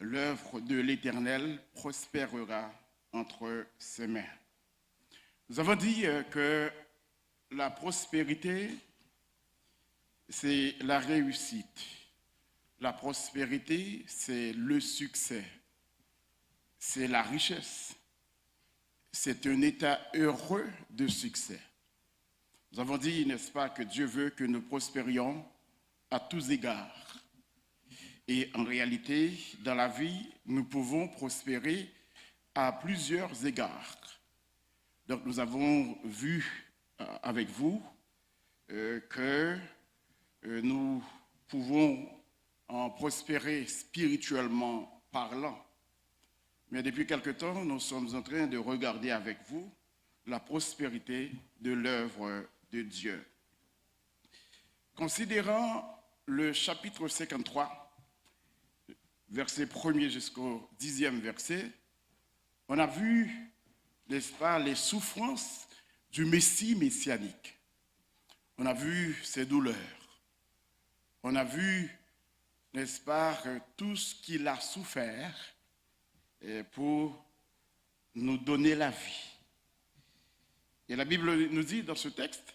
l'œuvre de l'Éternel prospérera entre ses mains. Nous avons dit que la prospérité, c'est la réussite. La prospérité, c'est le succès. C'est la richesse. C'est un état heureux de succès. Nous avons dit, n'est-ce pas, que Dieu veut que nous prospérions à tous égards. Et en réalité, dans la vie, nous pouvons prospérer à plusieurs égards. Donc nous avons vu avec vous que nous pouvons en prospérer spirituellement parlant. Mais depuis quelque temps, nous sommes en train de regarder avec vous la prospérité de l'œuvre de Dieu. Considérant le chapitre 53, verset 1er jusqu'au 10e verset, on a vu, n'est-ce pas, les souffrances du Messie messianique. On a vu ses douleurs. On a vu, n'est-ce pas, tout ce qu'il a souffert pour nous donner la vie. Et la Bible nous dit dans ce texte,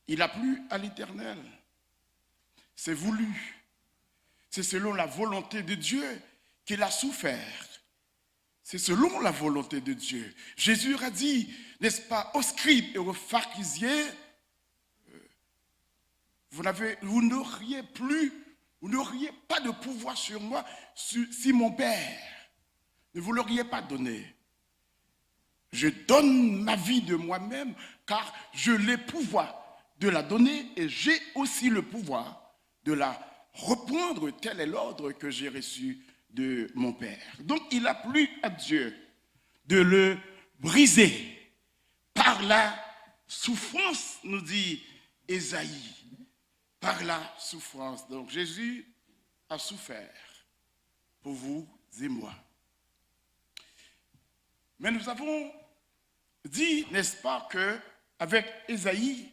il a plu à l'Éternel. C'est voulu. C'est selon la volonté de Dieu qu'il a souffert. C'est selon la volonté de Dieu. Jésus a dit, n'est-ce pas, aux scribes et aux pharisiens, vous n'auriez pas de pouvoir sur moi si mon Père ne vous l'auriez pas donné. Je donne ma vie de moi-même car je l'ai pouvoir de la donner et j'ai aussi le pouvoir de la reprendre. Tel est l'ordre que j'ai reçu de mon Père. Donc il a plu à Dieu de le briser par la souffrance, nous dit Ésaïe, par la souffrance. Donc Jésus a souffert pour vous et moi. Mais nous avons dit, n'est-ce pas, qu'avec Ésaïe,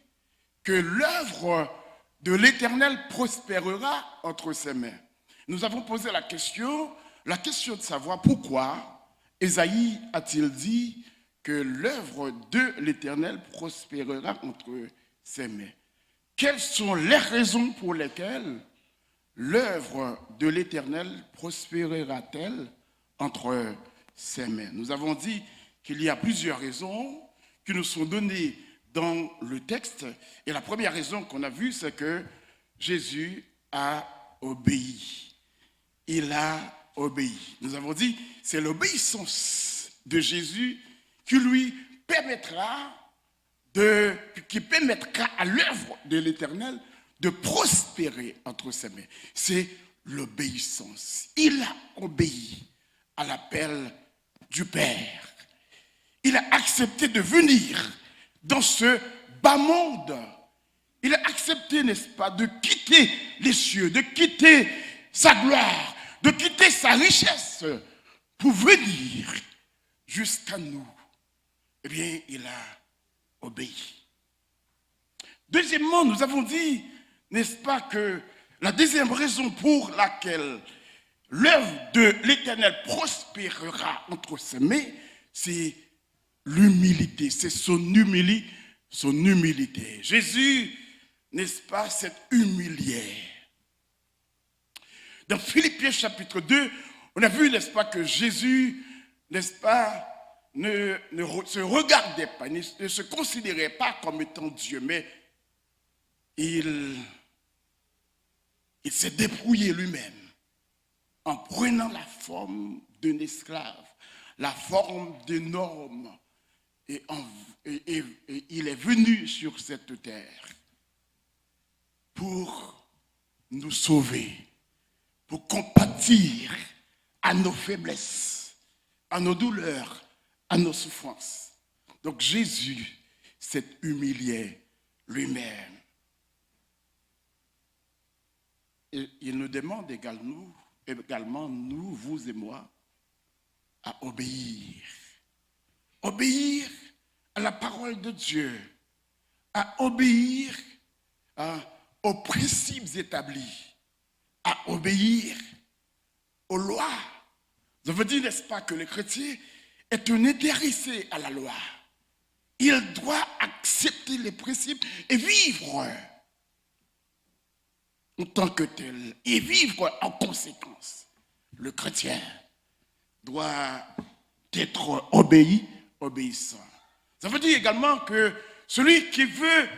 que l'œuvre de l'Éternel prospérera entre ses mains. Nous avons posé la question de savoir pourquoi Ésaïe a-t-il dit que l'œuvre de l'Éternel prospérera entre ses mains. Quelles sont les raisons pour lesquelles l'œuvre de l'Éternel prospérera-t-elle entre ses mains? Nous avons dit qu'il y a plusieurs raisons qui nous sont données dans le texte. Et la première raison qu'on a vue, c'est que Jésus a obéi. Il a obéi. Nous avons dit, c'est l'obéissance de Jésus qui lui permettra à l'œuvre de l'Éternel de prospérer entre ses mains. C'est l'obéissance. Il a obéi à l'appel du Père. Il a accepté de venir dans ce bas monde. Il a accepté, n'est-ce pas, de quitter les cieux, de quitter sa gloire, de quitter sa richesse pour venir jusqu'à nous. Eh bien, il a obéi. Deuxièmement, nous avons dit, n'est-ce pas, que la deuxième raison pour laquelle l'œuvre de l'Éternel prospérera entre ses mains, c'est l'humilité, c'est son humilité. Jésus, n'est-ce pas, s'est humilié. Dans Philippiens chapitre 2, on a vu, n'est-ce pas, que Jésus, n'est-ce pas, ne se regardait pas, ne se considérait pas comme étant Dieu, mais il s'est dépouillé lui-même en prenant la forme d'un esclave, la forme d'un homme, et il est venu sur cette terre pour nous sauver, pour compatir à nos faiblesses, à nos douleurs, à nos souffrances. Donc Jésus s'est humilié lui-même. Et il nous demande également, nous, vous et moi, à obéir. Obéir à la parole de Dieu, à obéir aux principes établis, à obéir aux lois. Ça veut dire, n'est-ce pas, que le chrétien est un intéressé à la loi. Il doit accepter les principes et vivre en tant que tel, et vivre en conséquence. Le chrétien doit être obéissant. Ça veut dire également que celui qui veut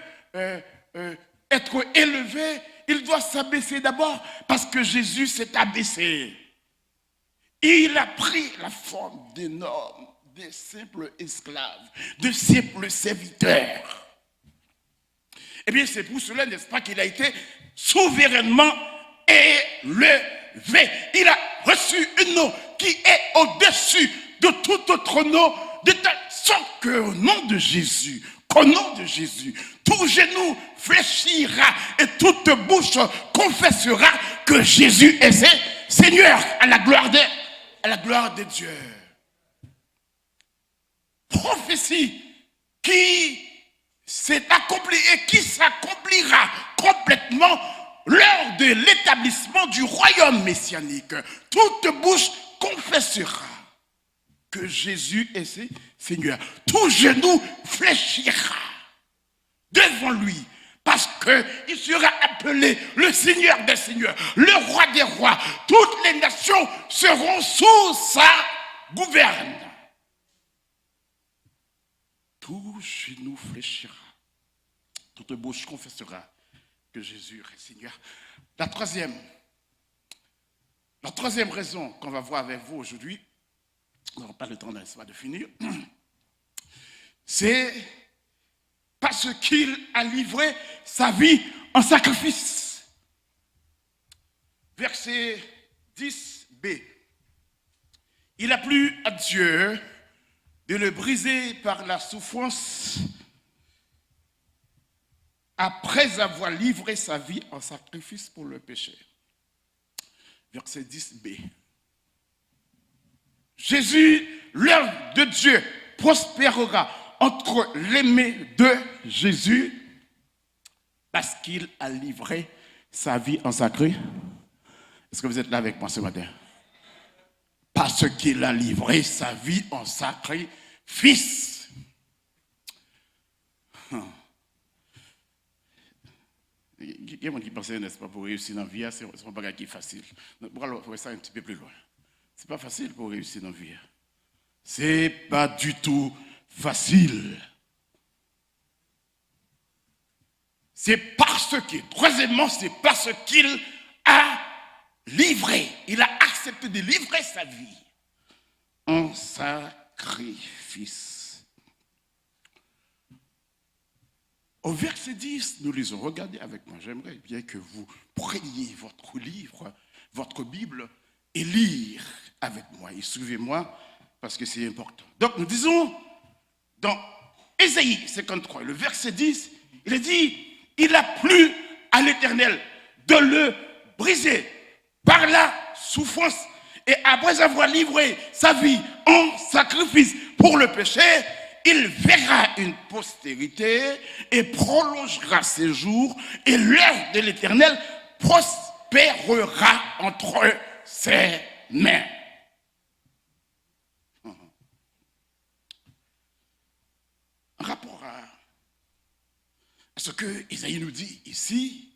être élevé, il doit s'abaisser d'abord parce que Jésus s'est abaissé. Il a pris la forme d'un homme, de simples esclaves, de simples serviteurs. Eh bien, c'est pour cela, n'est-ce pas, qu'il a été souverainement élevé. Il a reçu un nom qui est au-dessus de tout autre nom, de telle sorte qu'au nom de Jésus, tout genou fléchira et toute bouche confessera que Jésus est Seigneur à la gloire de Dieu. Prophétie qui s'est accomplie et qui s'accomplira complètement lors de l'établissement du royaume messianique. Toute bouche confessera que Jésus est Seigneur. Tout genou fléchira devant lui parce qu'il sera appelé le Seigneur des Seigneurs, le Roi des Rois. Toutes les nations seront sous sa gouverne. Tout genou fléchira, toute bouche confessera que Jésus est Seigneur. La troisième raison qu'on va voir avec vous aujourd'hui, on n'aura pas le temps de finir, c'est parce qu'il a livré sa vie en sacrifice. Verset 10b. Il a plu à Dieu de le briser par la souffrance après avoir livré sa vie en sacrifice pour le péché. Verset 10b. Jésus, l'œuvre de Dieu, prospérera entre les mains de Jésus parce qu'il a livré sa vie en sacrifice. Est-ce que vous êtes là avec moi ce matin? Parce qu'il a livré sa vie en sacrifice. Il y a des gens qui pensent, n'est-ce pas, pour réussir dans la vie, c'est un bagage qui est facile. Il faut ça un petit peu plus loin. Ce n'est pas facile pour réussir dans la vie. Ce n'est pas du tout facile. Troisièmement, c'est parce qu'il a livré, il a accepté de livrer sa vie en sacrifice. Au verset 10, nous lisons, regardez avec moi, j'aimerais bien que vous preniez votre livre, votre Bible, et lire avec moi, et suivez-moi, parce que c'est important. Donc nous disons, dans Ésaïe 53, le verset 10, il a dit, il a plu à l'Éternel de le briser par la souffrance, et après avoir livré sa vie en sacrifice pour le péché, il verra une postérité et prolongera ses jours, et l'œuvre de l'Éternel prospérera entre ses mains. En rapport à ce que Isaïe nous dit ici,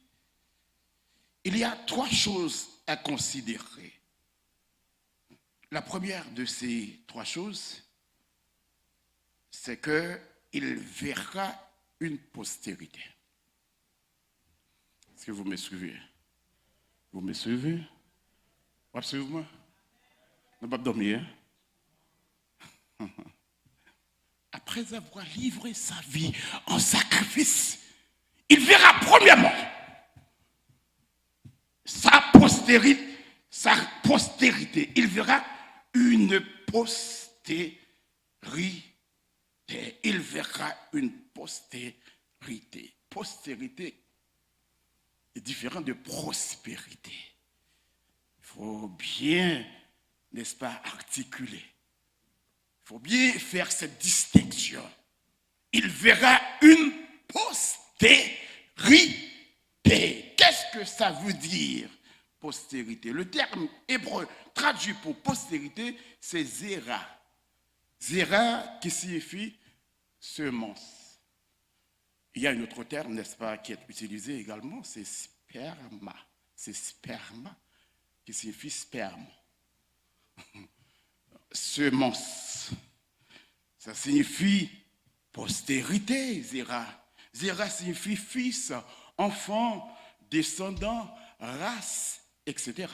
il y a trois choses à considérer. La première de ces trois choses, c'est qu'il verra une postérité. Est-ce que vous me suivez? Vous me suivez? Vous me suivez? Vous ne pas dormir. Après avoir livré sa vie en sacrifice, il verra premièrement sa postérité. Il verra une postérité. Il verra une postérité. Postérité est différent de prospérité. Il faut bien, n'est-ce pas, articuler. Il faut bien faire cette distinction. Il verra une postérité. Qu'est-ce que ça veut dire, postérité. Le terme hébreu traduit pour postérité, c'est zéra. Zéra qui signifie semence. Il y a un autre terme, n'est-ce pas, qui est utilisé également, c'est sperma. C'est sperma qui signifie sperme. Semence. Ça signifie postérité, zéra. Zéra signifie fils, enfant, descendant, race, etc.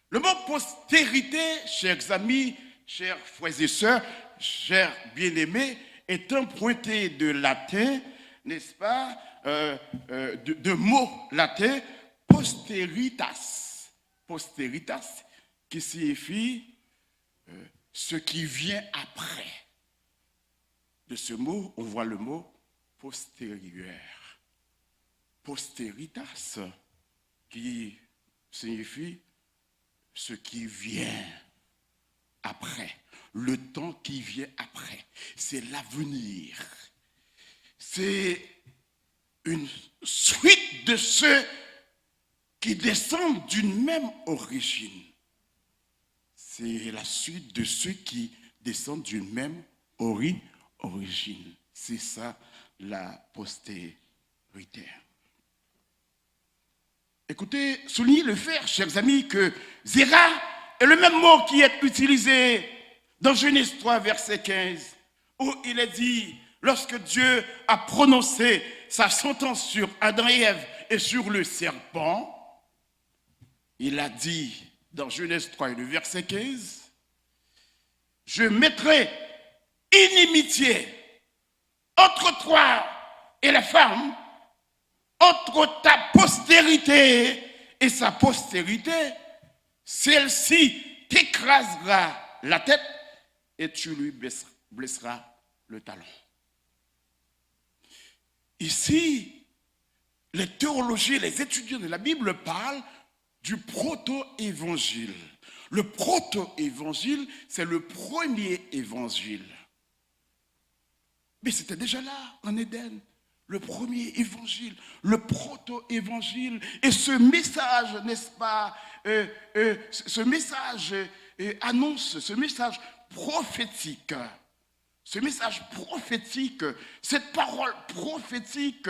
Le mot postérité, chers amis, chers frères et sœurs, chers bien-aimés, est emprunté de latin, n'est-ce pas, de mots latins, posteritas. Posteritas, qui signifie ce qui vient après. De ce mot, on voit le mot postérieur. Posteritas, qui signifie ce qui vient après, le temps qui vient après, c'est l'avenir. C'est une suite de ceux qui descendent d'une même origine. C'est la suite de ceux qui descendent d'une même origine. C'est ça la postérité. Écoutez, soulignez le fait, chers amis, que zéra est le même mot qui est utilisé dans Genèse 3, verset 15, où il est dit, lorsque Dieu a prononcé sa sentence sur Adam et Ève et sur le serpent, il a dit dans Genèse 3, le verset 15, « Je mettrai inimitié entre toi et la femme, entre ta postérité et sa postérité, celle-ci t'écrasera la tête et tu lui blesseras le talon. » Ici, les théologiens, les étudiants de la Bible parlent du proto-évangile. Le proto-évangile, c'est le premier évangile. Mais c'était déjà là, en Éden, le premier évangile, le proto-évangile. Et ce message, n'est-ce pas, ce message annonce, ce message prophétique, cette parole prophétique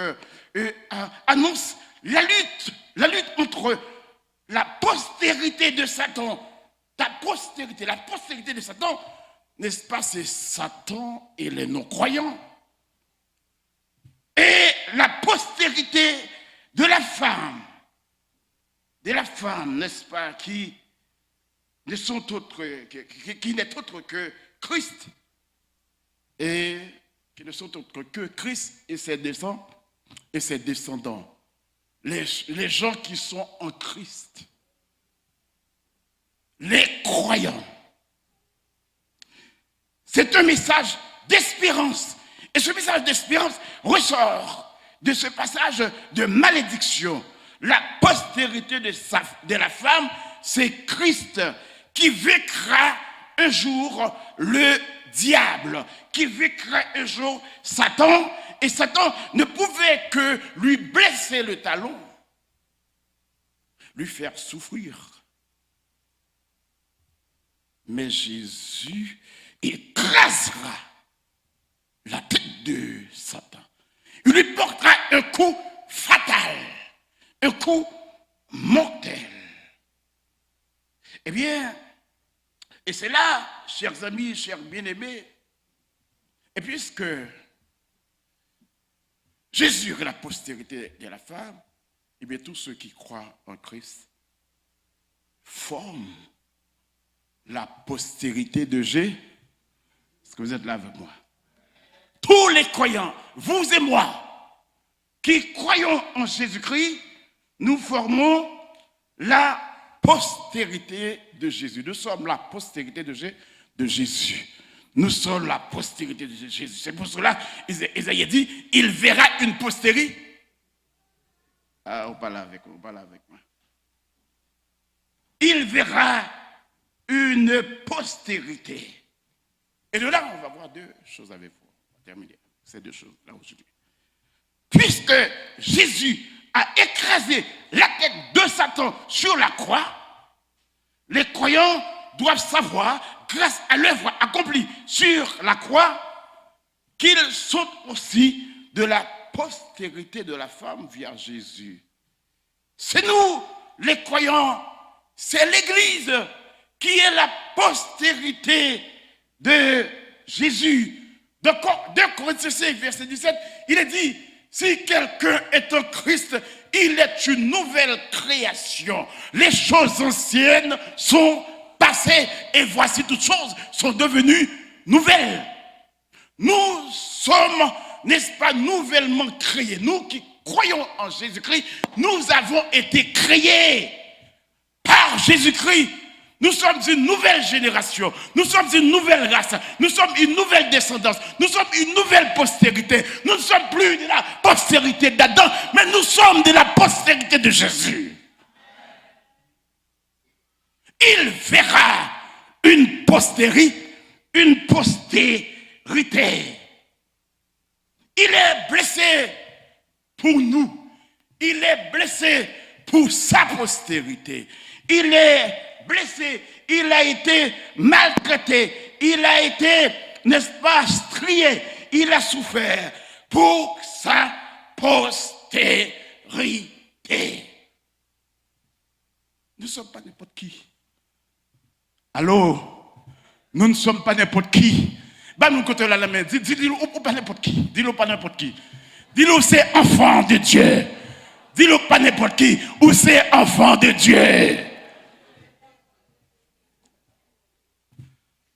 annonce la lutte entre la postérité de Satan, la postérité de Satan, n'est-ce pas, c'est Satan et les non-croyants. Et la postérité de la femme, n'est-ce pas, qui n'est autre que Christ, et qui ne sont autres que Christ et ses descendants. Les gens qui sont en Christ, les croyants. C'est un message d'espérance. Et ce message d'espérance ressort de ce passage de malédiction. La postérité de la femme, c'est Christ qui vaincra un jour le diable, qui vaincra un jour Satan. Et Satan ne pouvait que lui blesser le talon, lui faire souffrir. Mais Jésus écrasera la tête de Satan. Il lui portera un coup fatal, un coup mortel. Eh bien, et c'est là, chers amis, chers bien-aimés, et puisque Jésus est la postérité de la femme, eh bien, tous ceux qui croient en Christ forment la postérité de Jésus. Est-ce que vous êtes là avec moi? Tous les croyants, vous et moi, qui croyons en Jésus-Christ, nous formons la postérité de Jésus. Nous sommes la postérité de Jésus. Nous sommes la postérité de Jésus. C'est pour cela qu'Isaïe dit, il verra une postérité. Ah, on parle avec moi. Il verra une postérité. Et de là, on va voir deux choses avec vous. On va terminer ces deux choses là aujourd'hui. Puisque Jésus a écrasé la tête de Satan sur la croix, les croyants doivent savoir, grâce à l'œuvre accomplie sur la croix, qu'ils sont aussi de la postérité de la femme via Jésus. C'est nous, les croyants, c'est l'Église qui est la postérité de Jésus. Dans 2 Corinthiens 5, verset 17, il est dit, si quelqu'un est en Christ, il est une nouvelle création. Les choses anciennes sont passées et voici toutes choses sont devenues nouvelles. Nous sommes, n'est-ce pas, nouvellement créés. Nous qui croyons en Jésus-Christ, nous avons été créés par Jésus-Christ. Nous sommes une nouvelle génération, nous sommes une nouvelle race, nous sommes une nouvelle descendance, nous sommes une nouvelle postérité. Nous ne sommes plus de la postérité d'Adam, mais nous sommes de la postérité de Jésus. Il verra une postérité, une postérité. Il est blessé pour nous, il est blessé pour sa postérité. Il est blessé, il a été maltraité, il a été, n'est-ce pas, strié, il a souffert pour sa postérité. Nous ne sommes pas n'importe qui. Allô? Nous ne sommes pas n'importe qui. Bah, nous côté la main, dis-le ou pas n'importe qui. Dis-le pas n'importe qui. Dis-le c'est enfant de Dieu. Dis-le pas n'importe qui, ou c'est enfant de Dieu.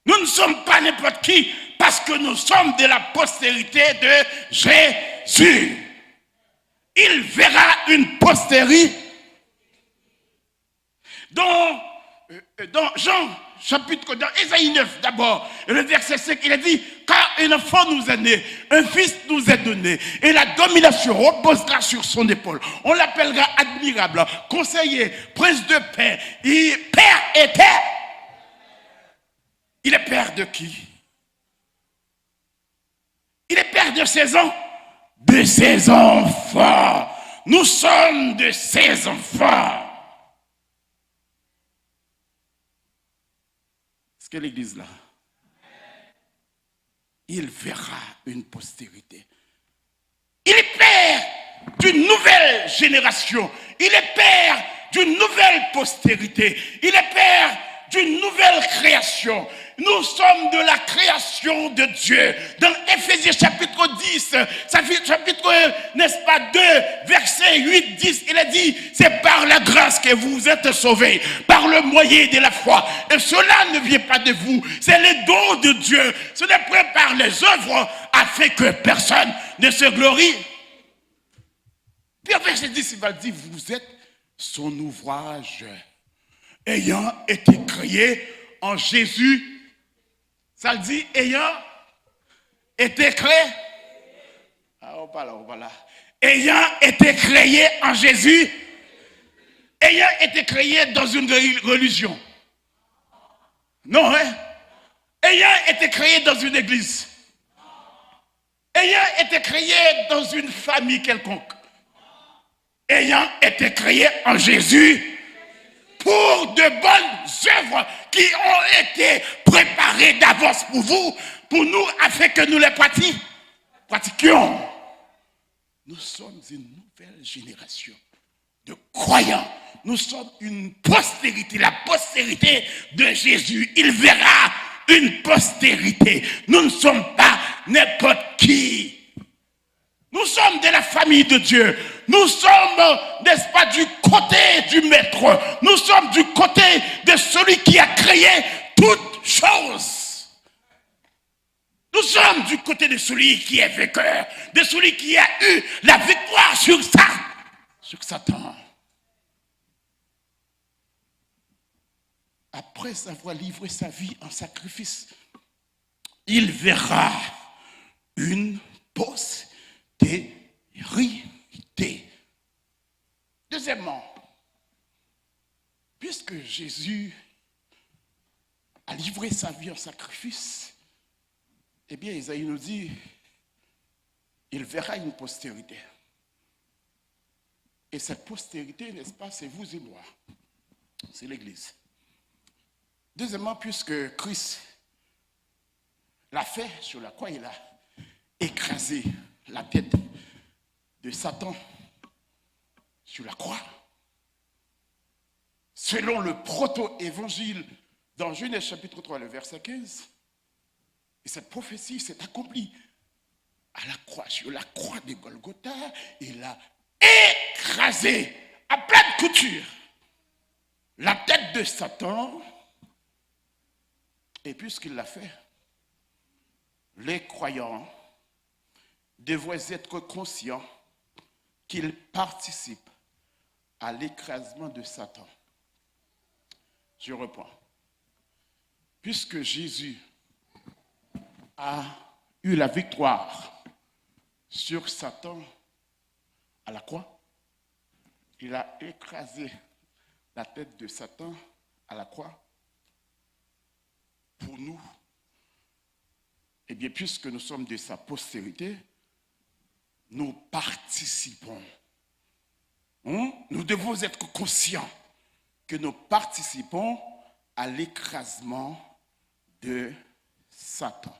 Nous ne sommes pas n'importe qui parce que nous sommes de la postérité de Jésus. Il verra une postérité. Dans Jean, chapitre, dans Ésaïe 9 d'abord, le verset 5, il a dit, car un enfant nous est né, un fils nous est donné, et la domination reposera sur son épaule. On l'appellera admirable, conseiller, prince de paix, et père éternel. Il est père de qui? Il est père de ses enfants. De ses enfants. Nous sommes de ses enfants. Est-ce que l'Église là? Il verra une postérité. Il est père d'une nouvelle génération. Il est père d'une nouvelle postérité. Il est père d'une nouvelle création. Nous sommes de la création de Dieu. Dans Éphésiens chapitre 10, chapitre, n'est-ce pas, 2, verset 8, 10, il a dit, c'est par la grâce que vous êtes sauvés, par le moyen de la foi. Et cela ne vient pas de vous, c'est le don de Dieu. Ce n'est pas par les œuvres afin que personne ne se glorie. Puis en verset 10, il va dire, vous êtes son ouvrage, ayant été créé en Jésus. Ça dit, ayant été créé. Ah, on parle là. Ayant été créé en Jésus. Ayant été créé dans une religion. Non, hein? Ayant été créé dans une église. Ayant été créé dans une famille quelconque. Ayant été créé en Jésus. Pour de bonnes œuvres qui ont été préparées d'avance pour vous, pour nous, afin que nous les pratiquions. Nous sommes une nouvelle génération de croyants. Nous sommes une postérité, la postérité de Jésus. Il verra une postérité. Nous ne sommes pas n'importe qui. Nous sommes de la famille de Dieu. Nous sommes, n'est-ce pas, du côté du maître. Nous sommes du côté de celui qui a créé toutes choses. Nous sommes du côté de celui qui est vainqueur, de celui qui a eu la victoire sur Satan. Après avoir livré sa vie en sacrifice, il verra une postérité. Deuxièmement, puisque Jésus a livré sa vie en sacrifice, eh bien, Isaïe nous dit, il verra une postérité. Et cette postérité, n'est-ce pas, c'est vous et moi. C'est l'Église. Deuxièmement, puisque Christ l'a fait sur la croix, il a écrasé la tête de Satan sur la croix. Selon le proto-évangile dans Genèse chapitre 3, le verset 15, et cette prophétie s'est accomplie à la croix, sur la croix de Golgotha, il a écrasé à pleine couture la tête de Satan. Et puisqu'il l'a fait, les croyants devraient être conscients qu'ils participent à l'écrasement de Satan. Je reprends. Puisque Jésus a eu la victoire sur Satan à la croix, il a écrasé la tête de Satan à la croix. Pour nous, eh bien, puisque nous sommes de sa postérité, nous participons. Nous devons être conscients que nous participons à l'écrasement de Satan.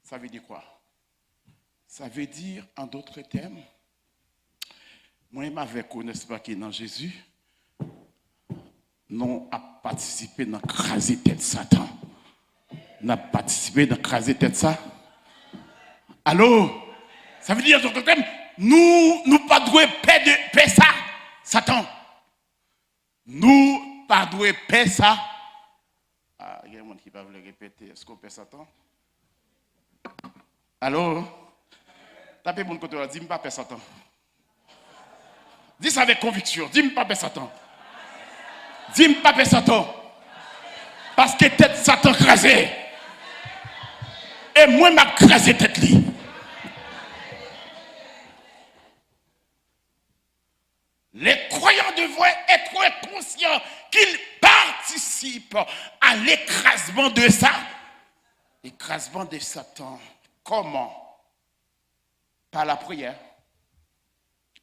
Ça veut dire quoi? Ça veut dire, en d'autres termes, moi-même avec vous, n'est-ce pas, qui est dans Jésus, nous avons participé dans l'écraser tête de Satan. Nous avons participé dans l'écraser tête de ça. Allô? Ça veut dire, en d'autres termes, nous pas doués paix ça, Satan. Nous pas doués paix ça. Ah, il y a un monde qui va vous le répéter. Est-ce qu'on paie Satan? Allô? Tapez mon côté, dis-moi pas paix Satan. Dis ça avec conviction. Dis-moi pas paix Satan. Dis-moi pas paix Satan. Parce que tête Satan crasée. Et moi, m'a crasé tête li. Les croyants devraient être conscients qu'ils participent à l'écrasement de ça. L'écrasement de Satan. Comment? Par la prière.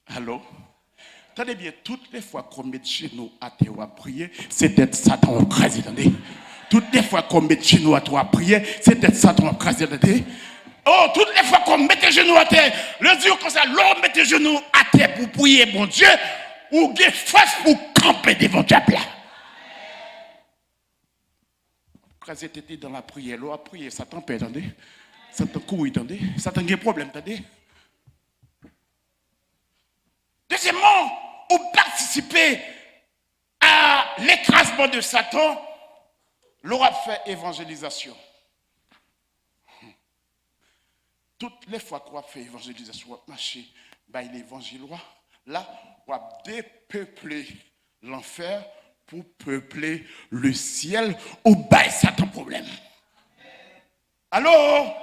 Allô? Tenez bien, toutes les fois qu'on met chez nous à terre à prier, c'est d'être Satan écrasé, attendez. Toutes les fois qu'on met chez nous à terre à prier, c'est d'être Satan écrasé, attendez. Oh, toutes les fois qu'on met les genoux à terre, le Dieu comme ça, l'homme met les genoux à terre pour prier, bon Dieu, ou des force pour camper devant diable. Écrasé t'étais dans la prière, l'eau a prié, Satan perd, attendez. Satan court, attendez. Satan a un problème, attendez. Deuxièmement, ou participer à l'écrasement de Satan, l'aura fait évangélisation. Toutes les fois qu'on a fait évangélisation, on a marché par l'évangile, là, on a dépeupler l'enfer pour peupler le ciel, ou bail Satan problème. Alors,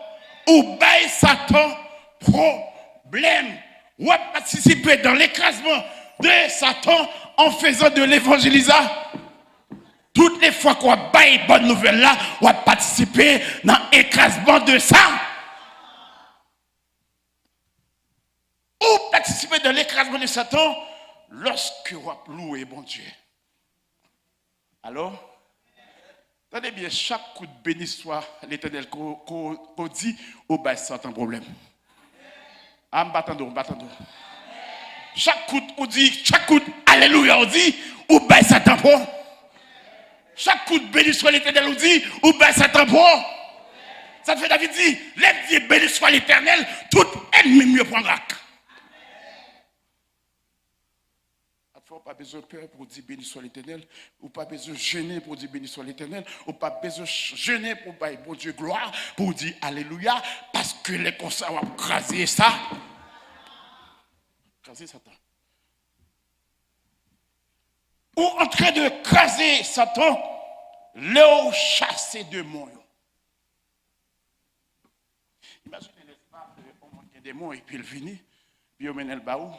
ou bail Satan problème. Ou à participer dans l'écrasement de Satan en faisant de l'évangélisation. Toutes les fois qu'on a baillé bonne nouvelle là, on a participé dans l'écrasement de ça. Ou participer dans l'écrasement de Satan lorsque on a loué bon Dieu. Alors, attendez bien, chaque coup de béni soit l'Éternel qu'on dit, au bail Satan problème. Ah, m'battando. Chaque coup, on dit, chaque coup, alléluia, on dit, ou ben Satan pour. Chaque coup de béni soit l'Éternel, on dit, ou ben Satan pour. Ça te fait David dit, lève béni soit l'Éternel, tout ennemi mieux prendra. Il n'y a pas besoin de peur pour dire béni soit l'Éternel, ou pas besoin de jeûner pour dire béni soit l'Éternel, ou pas besoin de jeûner pour dire bon Dieu gloire, pour dire alléluia, parce que les conseils vont craser ça. Craser Satan. Ou en train de craser Satan, l'eau chassé de mon. Imaginez, n'est-ce pas, on monte des démons et puis il finit, puis on mène le baou.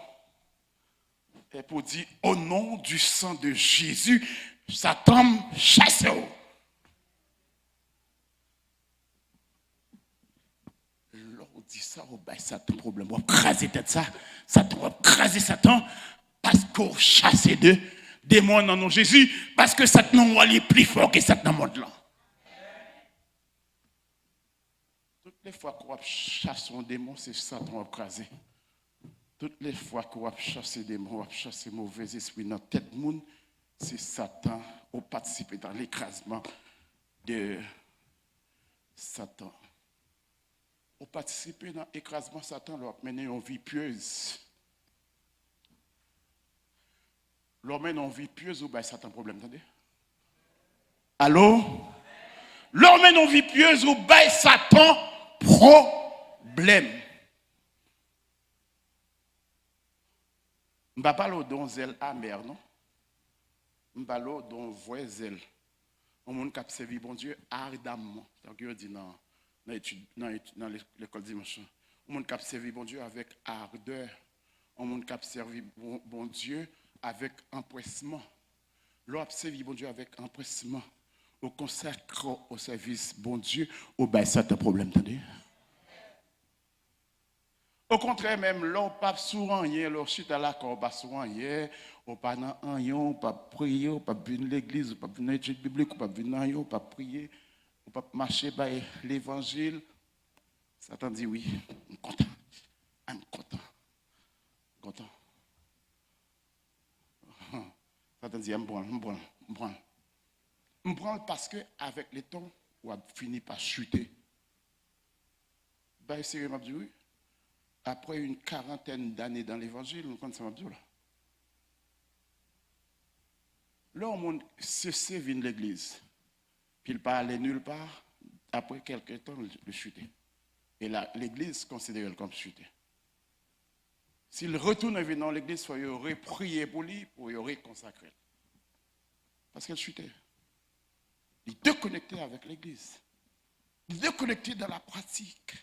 Et pour dire, au nom du sang de Jésus, Satan chasse. L'on dit ça, oh ben, Satan, problème. On va craser tête ça. Satan, on va craser Satan. parce qu'on chasse de démons dans nos Jésus, parce que Satan est plus fort que Satan monde là. Toutes les fois qu'on chasse un démon, c'est Satan écrasé. Toutes les fois qu'on va chasser des démons, on va chasser mauvais esprits dans la tête de monde, c'est Satan qui participe dans l'écrasement de Satan. On participe dans l'écrasement de Satan, on mener une vie pieuse. L'homme mène une vie pieuse ou bien Satan problème, attendez? Allô? L'homme mène une vie pieuse ou bien Satan problème. Je ne parle pas d'un zèle amer, non? Je parle d'un vrai zèle. On monde qui a servi bon Dieu ardemment. C'est-à-dire que dit dans l'école dimanche. On monde qui a servi bon Dieu avec ardeur. On monde qui a servi bon Dieu avec empressement. L'on a servi bon Dieu avec empressement. Au consacre au service bon Dieu, au bail ça un problème, attendez? Au contraire, même, l'on pas souvent rien, l'on chute à la corps, pas souvent rien, on pas dans rien, on pas prier, on pas venir à l'église, on pas venir à l'étude biblique, on pas venir dans rien, on pas prier, on pas marcher par l'évangile. Satan dit oui, je suis content, je suis content. Satan dit, je me prends parce que avec le temps, on a fini par chuter. Ben, c'est m'a dit oui. Après une quarantaine d'années dans l'évangile, on compte ça m'a dit là. Là, on cessé de venir à l'église. Puis il ne parlait nulle part. Après quelques temps, il chutait. Et là, l'église considère comme chuté. S'il retourne dans l'église, il aurait prié pour lui, pour y aurait consacré. Parce qu'elle chutait. Il est déconnecté avec l'église. Il est déconnecté dans la pratique.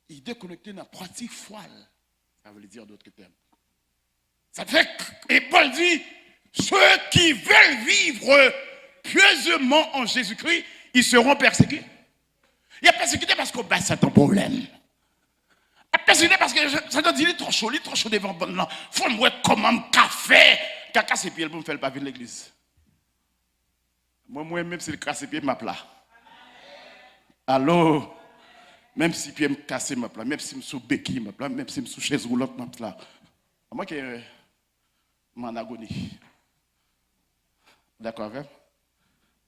Il est déconnecté dans la pratique folle. Ça veut dire d'autres termes. Ça fait que, et Paul dit, ceux qui veulent vivre pieusement en Jésus-Christ, ils seront persécutés. Il y a persécuté parce que c'est un problème. Il y a persécuté parce que ça dit, il est trop chaud devant le bon. Il faut me comment café. Caca, c'est pieds pour me faire le pavé de l'église. Moi, même si le casse pied m'a plat. Allô? Même si pied me casse ma plat, même si je suis béquille ma plat, même si je suis chaise roulante ma plat. Moi qui est en agonie. D'accord, hein?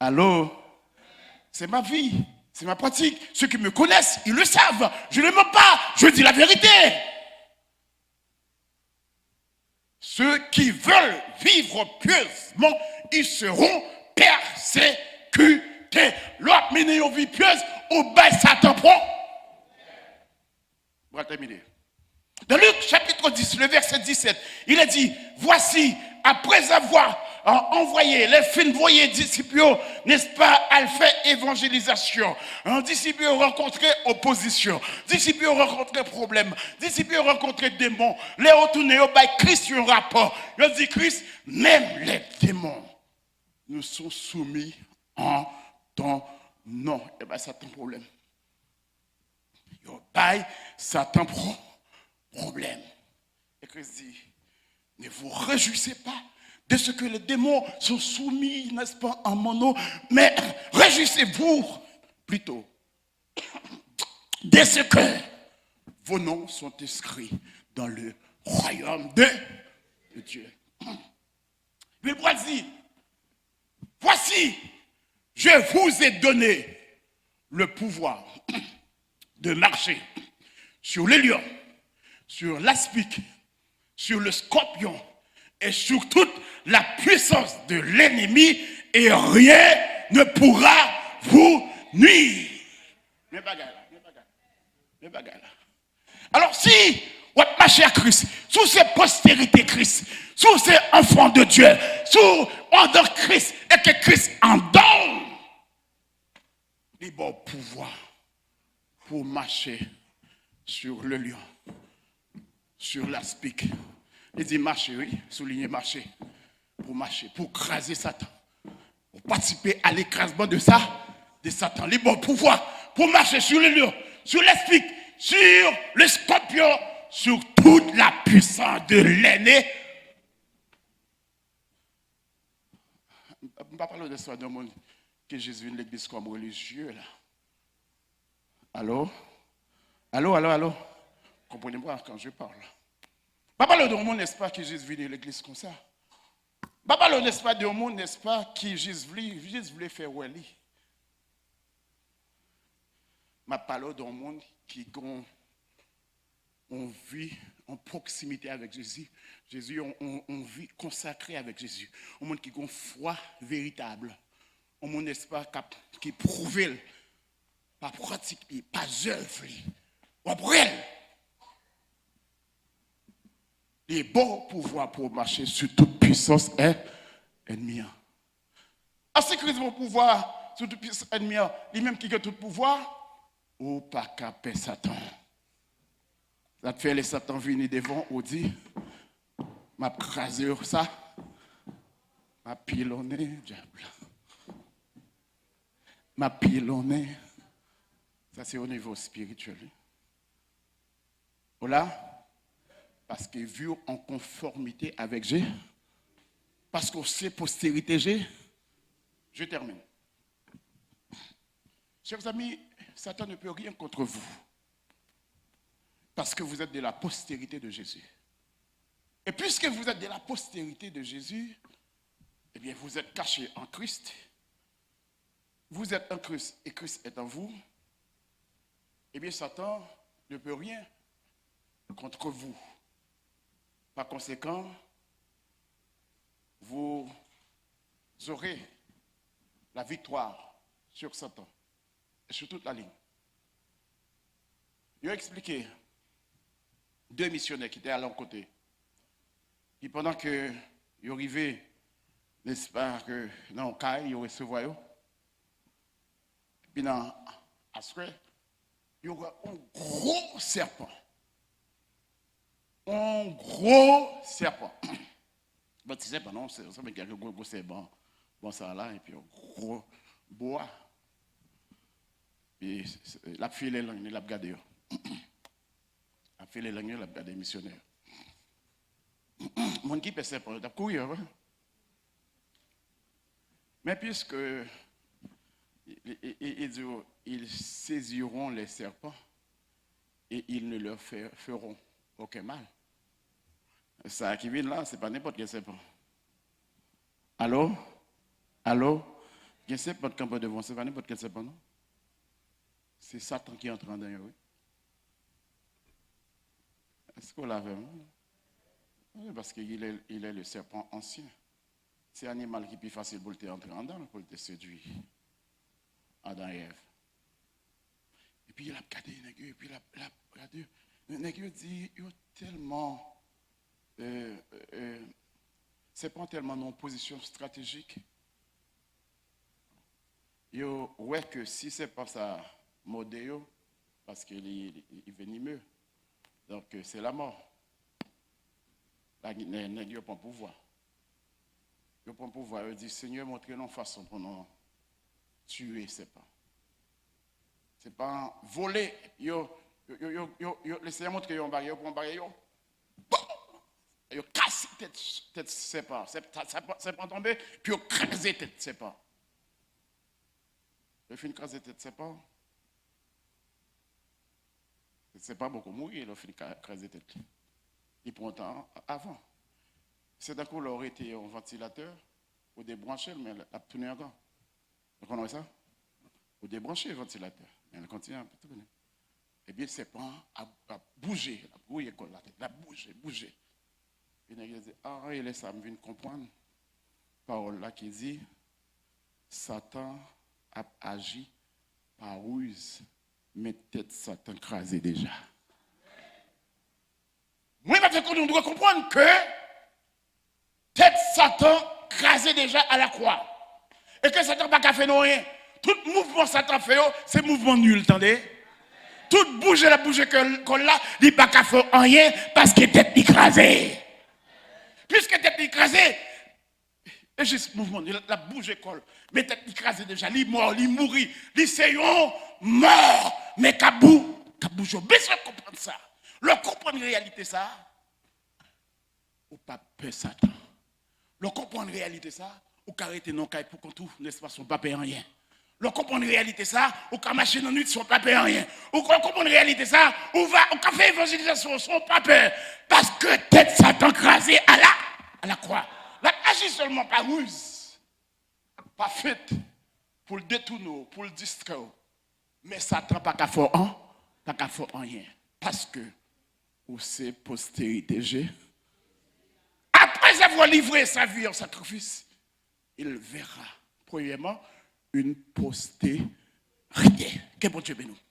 Allô? C'est ma vie, c'est ma pratique. Ceux qui me connaissent, ils le savent. Je ne mens pas, je dis la vérité. Ceux qui veulent vivre pieusement, ils seront persécutés. L'autre mené une vie pieuse, au bas Satan prend. On va terminer. Dans Luc chapitre 10, le verset 17, il a dit, voici, après avoir envoyé les envoyés disciples, n'est-ce pas, à faire évangélisation. Un disciple rencontré opposition, disciple rencontré problème, disciple rencontré démons, les retournés au bail Christ un rapport. Il dit Christ, même les démons nous sont soumis en ton nom. Et bien, c'est un problème. Yo bail, Satan prend problème. Et Christ dit, ne vous réjouissez pas de ce que les démons sont soumis, n'est-ce pas, en mon nom, mais réjouissez-vous plutôt de ce que vos noms sont inscrits dans le royaume de Dieu. Le roi dit, voici, je vous ai donné le pouvoir de marcher sur les lions, sur l'aspic, sur le scorpion et sur toute la puissance de l'ennemi et rien ne pourra vous nuire. Mais bagarre. Alors si on marche à Christ, sous ses postérités Christ, sous ses enfants de Dieu, sous en dans Christ et que Christ en donne, il bon pouvoir pour marcher sur le lion, sur l'aspic. Il dit marcher, oui, souligner marcher, pour craser Satan, pour participer à l'écrasement de Satan. Il bon pouvoir pour marcher sur le lion, sur l'aspic, sur le scorpion, sur tout toute la puissance de l'aîné. Je ne vais pas parler de l'histoire d'un monde que Jésus vient l'église comme religieux là. Allô? Allô? Comprenez-moi quand je parle. Pas parler de monde, n'est-ce pas, qui Jésus vient l'église comme ça. Pas parler, n'est-ce pas, de monde, n'est-ce pas, qui Jésus voulait faire ouali. Je parle d'un monde qui on vit en proximité avec Jésus. Jésus, on vit consacré avec Jésus. Un monde qui a une foi véritable. Un monde, n'est-ce pas, qui prouve, pas pratique, pas œuvre. Après, il est bon pouvoir pour marcher sur toute puissance ennemie. Ainsi que le pouvoir sur toute puissance ennemie, lui-même qui a tout pouvoir, ou pas capé Satan. Ça te fait les Satan venir devant, ou dit, m'a crasé ça, m'a pilonné, diable. M'a pilonné. Ça, c'est au niveau spirituel. Voilà. Parce que vu en conformité avec Jésus, parce qu'on sait postérité Jésus, je termine. Chers amis, Satan ne peut rien contre vous. Parce que vous êtes de la postérité de Jésus. Et puisque vous êtes de la postérité de Jésus, eh bien vous êtes cachés en Christ. Vous êtes en Christ et Christ est en vous. Eh bien Satan ne peut rien contre vous. Par conséquent, vous aurez la victoire sur Satan et sur toute la ligne. Il a expliqué 2 missionnaires qui étaient à leur côté. Et pendant que ils arrivaient, n'est-ce pas, que dans le cas, ils recevaient. Puis dans Asré, il y aura un gros serpent. Un gros serpent. Bon, tu sais pas, non, c'est un gros serpent. Bon, ça là, et puis un gros bois. Et la fille est là, il l'a regardé. La fille est là, il l'a regardé, missionnaire. Mon qui peut serpent, il a couru. Mais puisque ils saisiront les serpents et ils ne leur feront aucun mal. Ça qui vient là, ce n'est pas n'importe quel serpent. Allô? Il y a un serpent qui est devant, ce n'est pas n'importe quel serpent, non? C'est Satan qui est en train de oui. Est-ce qu'on l'a vu? Oui, parce qu'il est le serpent ancien. C'est un animal qui est plus facile pour te entrer en dedans, pour te séduire. Adam et Ève. Et puis il a regardé les nègres, et puis il a regardé. Les nègres dit, il y a tellement. C'est pas tellement en position stratégique. Ouais que si c'est pas ça modèle, parce qu'il est venimeux, donc c'est la mort. Les nègres prennent pouvoir. Ils prennent pouvoir. Ils disent Seigneur, montrez-nous une façon pour nous tuer, c'est pas. C'est pas voler. Le Seigneur montre qu'ils ont barrière pour un barrière. Ils ont cassé tête, c'est pas. C'est pas tombé, puis ils ont crasé tête, c'est pas. Ils ont fini de craser tête, c'est pas. C'est pas beaucoup mourir, ils ont fini de craser tête. Et pourtant, avant. C'est d'accord, il aurait été un ventilateur, ou débrancher, mais elle a tourné encore. Vous connaissez ça? Ou débrancher le ventilateur. Mais elle continue à tourner. Eh bien, c'est pas à bouger, à bouger la tête, à bouger. Et il dit, ah, il est ça, me vient comprendre. Parole là qui dit, Satan a agi par ruse, mais tête Satan crasé déjà. Moi, on doit comprendre que tête Satan crasé déjà à la croix. Et que Satan n'a pas fait rien. Tout mouvement Satan fait, c'est mouvement nul, attendez. Tout bouger qu'on l'a, il n'a pas qu'à faire rien parce que tête écrasée. Puisque tête écrasée, et juste mouvement, il a bougé col, mais tête écrasée déjà, il mort, il mourit, il c'est mort, mais qu'à bouger, besoin de comprendre ça. Le comprendre réalité ça, ou pas peur Satan. Le comprendre réalité ça, ou qu'arrêter non caille pour qu'on tout, n'est-ce pas, son pas payer rien. Le comprendre réalité ça, ou qu'à marcher dans la nuit, son pas payer rien. Ou qu'on comprendre réalité ça, ou qu'à faire évangélisation, son pas peur. Parce que tête Satan crasé à la croix. La agit seulement par ruse, pas faite pour le détourner, pour le distraire. Mais Satan pas qu'à faire rien. Parce que, ou c'est postérité, après avoir livré sa vie en sacrifice, il verra, premièrement, une postérité. Que bon Dieu bénisse.